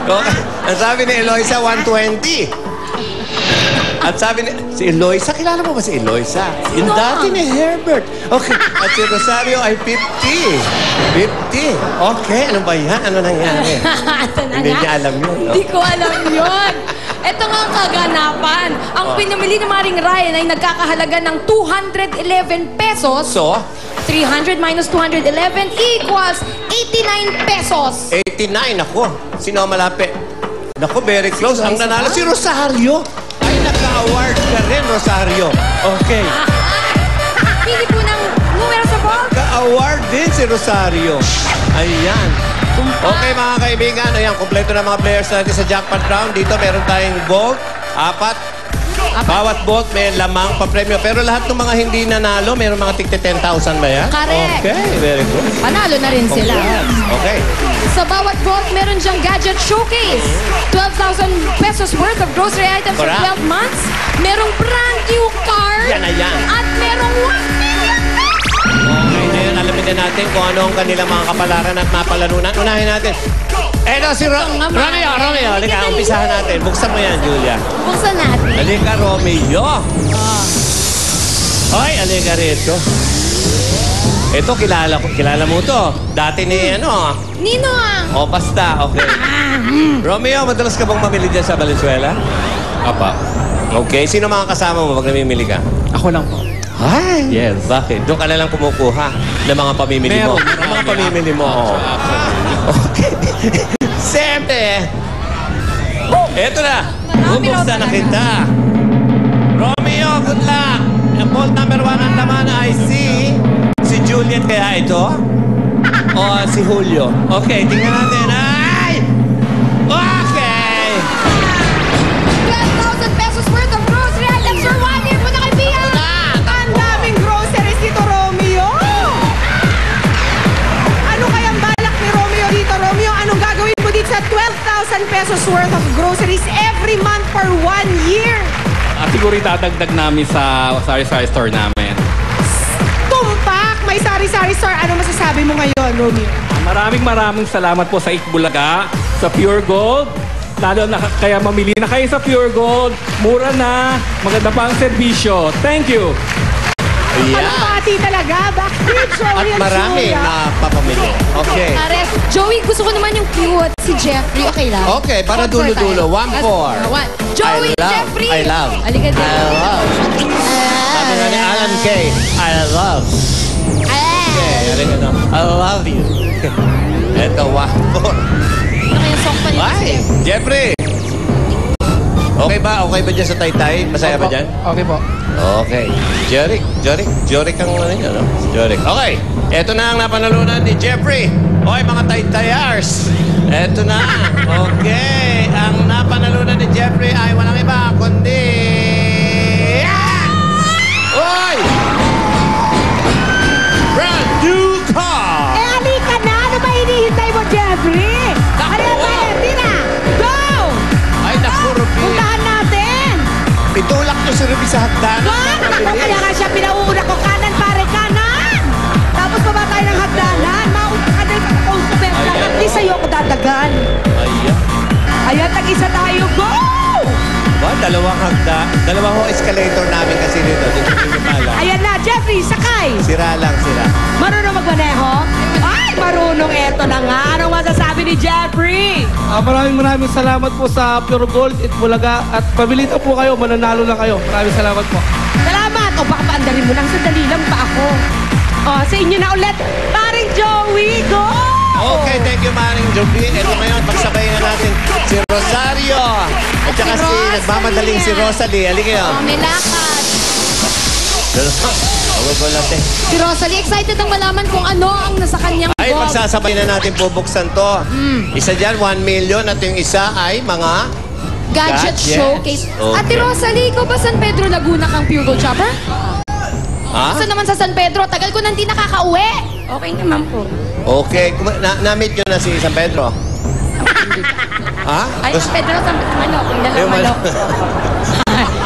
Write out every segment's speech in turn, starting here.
Okay. Ang sabi ni Eloisa, 120. At sabi ni... Si Eloisa, kilala mo ba si Eloisa? Yung dati ni Herbert. Okay. At si Rosario ay 50. 50. Okay. Ano ba yan? Ano nangyari? Hindi niya alam yun. No? Hindi ko alam yun. Ito nga ang kaganapan. Ang pinamili ni Maring Ryan ay nagkakahalaga ng 211 pesos. So? 300 minus 211 equals 89 pesos. 89. Ako. Sino ang malapit? Naku, very close. Ang nanalo si Rosario. Ay, nagka-award ka rin, Rosario. Okay. Pili po ng numero sa ball. Nagka-award din si Rosario. Ayan. Okay, mga kaibigan. Ayan, kompleto na mga players natin sa jackpot round. Dito, meron tayong vault. 4. Bawat vault may lamang pa-premyo. Pero lahat ng mga hindi nanalo, meron mga tigte 10,000 ba yan? Correct. Okay, very good. Panalo na rin sila. Okay. Sa bawat vault, meron siyang gadget showcase. 12,000 pesos worth of grocery items for 12 months. Merong brand new car. Yan na yan. At merong 1 million pesos. Okay na yun. Alamin na natin kung ano ang kanilang mga kapalaran at mapalanunan. Unahin natin. Eto si Romeo. Halika, umpisahan natin. Buksan mo yan, Julia. Buksan natin. Halika, Romeo. Hoy, halika rito. Ito, kilala mo to. Dati ni Ninong. O, basta. Okay. Romeo, madalas ka bang mamili dyan sa Valenzuela? Apa. Okay. Sino mga kasama mo pag namimili ka? Ako lang po. Ay! Yes. Bakit? Doon ka na lang kumukuha ng mga pamimili mo. Meron. Ng mga pamimili mo. Okay. Siyempre. Eto na. Bubuksan na kita. Romeo, good luck. Ang vault number 1 ang laman ay si Juliet kaya ito? O si Julio? Okay, tingnan natin. Ay! Okay! 12,000 pesos worth of grocery items for 1 year po na kaibigan. Ang daming groceries dito, Romeo! Ano kayang balak ni Romeo dito, Romeo? Anong gagawin mo dito sa 12,000 pesos worth of groceries every month for 1 year? Siguro itadagdag namin sa sari-sari store namin. Tumpak! May sari-sari store. Ano masasabi mo ngayon, Romeo? Maraming salamat po sa Itbulaga, sa Pure Gold. Lalo na kaya mamili na kayo sa Pure Gold. Mura na, maganda pa ang serbisyo. Thank you. Palapati talaga. Backstage, At marami na papamili. Okay. Ares, Joey, gusto ko naman yung cute. Si Jeffrey, okay lang? Okay, para dulo-dulo. 1-4. Joey, I love, Jeffrey. I love. Halika din. I love. Sabi nga ni Alan Kay, I love. Okay, halika na. I love you. Ito, 1-4. Ano kaya song pa niya? Ay, Jeffrey. Okay ba? Okay ba dyan sa Taytay? Masaya ba dyan? Okay po. Okay. Jorik ang ano yun, no? Jorik. Okay. Ito na ang napanalunan ni Jeffrey. Okay, mga Taytayars. Ito na. Okay. Ang napanalunan ni Jeffrey ay walang iba, kundi... Oy! Brand new car! halika na! Ano ba hinihintay mo, Jeffrey? Halika na! Hindi na! Go! Ay, naku, Ruby. Puntahan natin! Itulak niyo si Ruby sa hagdanan. Ako kaya nga siya pinauuna ko kanan, pare, kanan! Tapos baba tayo ng hagdanan. Mauna ka na yung consumer lang. At least sa'yo ako dadagan. Ayan. Ayan, tag-isa tayo. Go! Ba, dalawang escalator namin kasi dito. Dito pala. Ayan na, Jeffrey, sakay! Sira lang sila. Marunong magmaneho? Ay, marunong. Eto na nga. Anong masasabi ni Jeffrey? Maraming salamat po sa Pure Gold, Itbulaga. At pabili na po kayo, mananalo na kayo. Maraming salamat po. Salamat! O baka paandarin mo lang, sandali lang pa ako. O, sa inyo na ulit. Paring Joey, go! Okay, thank you, Maring Joby. Ito ngayon, pagsabay na natin si Rosario. At saka si nagmamadaling si Rosalie. Halika yun. May lakad. Natin. Si Rosalie, excited ang malaman kung ano ang nasa kanyang Ay, bag. pagsasabay na natin bubuksan to. Isa dyan, 1 million. At yung isa ay mga... Gadget Gadgets. showcase. Okay. Ate Rosalie, ikaw ba San Pedro Laguna kang Pure Gold Shopper? Ha? Gusto naman sa San Pedro, tagal ko nang di nakaka-uwi. Okay naman po. Okay. Na-meet nyo na si San Pedro? Ha? Ay, San Pedro, sa manok. Yung dalang Yung manok.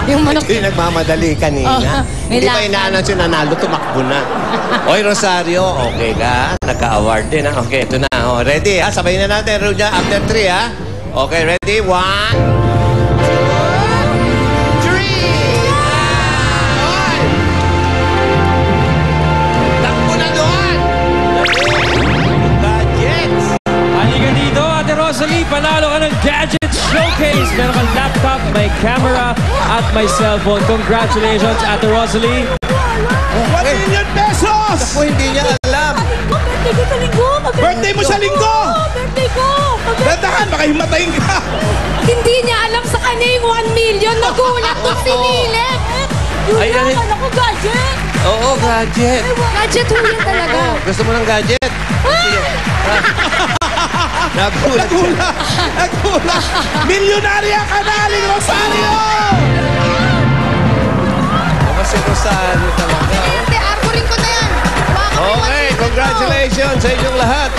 Yung manok. Ito yung nagmamadali kanina. May Hindi pa lakad. ina-announce yung nanalo, tumakbo na. Oy, Rosario, okay ka? Nagka-award din, ha? Okay, ito na. Oh, ready, ha? Sabay na natin, Ruja. After 3, ha? Okay, ready? 1, 2, 3. Takbo na doon. Gadgets. Halika dito, Ate Rosalie. Panalo ka ng Gadget Showcase. Meron kang laptop, may camera, at may cellphone. Congratulations, Ate Rosalie. 1 million pesos! Ako hindi niya alam. Birthday ko sa linggo! Birthday mo sa linggo! Birthday ko! Dandahan, baka himatayin ka! Hindi niya alam sa kanya yung 1 million. Nagulat kung sinilip. Ay, ay. Ako, gadget! Oo, gadget. Gadget ho yan talaga. Gusto mo ng gadget? Sige. Nagulat siya. Nagkulang! Milyonarya ka na, Aling Rosario! Kasi Rosario talaga. Hindi, arborin ko na yan. Baka may Okay, 1 million. congratulations sa inyong lahat.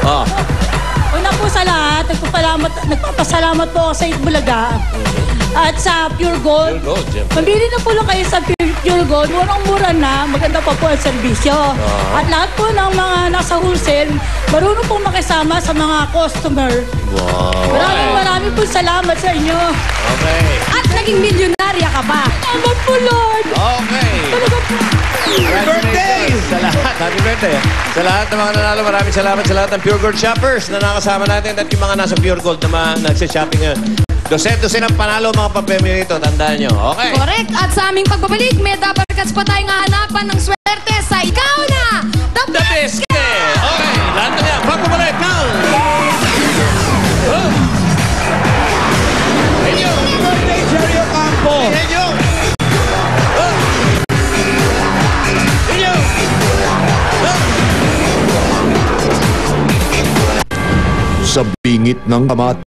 Oh. Una po sa lahat, nagpapasalamat po ako sa Itbulaga at sa Pure Gold. Pure Gold, Jim. Mabili na po lang kayo sa Pure Gold. Murang-mura na. Maganda pa po ang serbisyo. At lahat po ng mga nasa wholesale, marunong pong makisama sa mga customer. Wow. Maraming po salamat sa inyo. Okay. At naging milyonarya ka ba? Salamat po, Lord. Okay. Talaga po. Birthday! Sa lahat. Happy birthday. Sa lahat ng mga nanalo, maraming salamat sa lahat ng Pure Gold shoppers na nakasama natin at yung mga nasa Pure Gold na nagsishopping ngayon. Dosen ang panalo mga papremyo nito. Tandaan nyo. Okay. Correct. At sa aming pagbabalik, may dabarkats pa tayong hahanapan ng swerte sa Ikaw Na! The The Best! Bisque! Okay. Lahat na yan. Pagbabalik. Count! Inyo! Birthday, Jerry Ocampo! Inyo! Inyo! Sa bingit ng kamat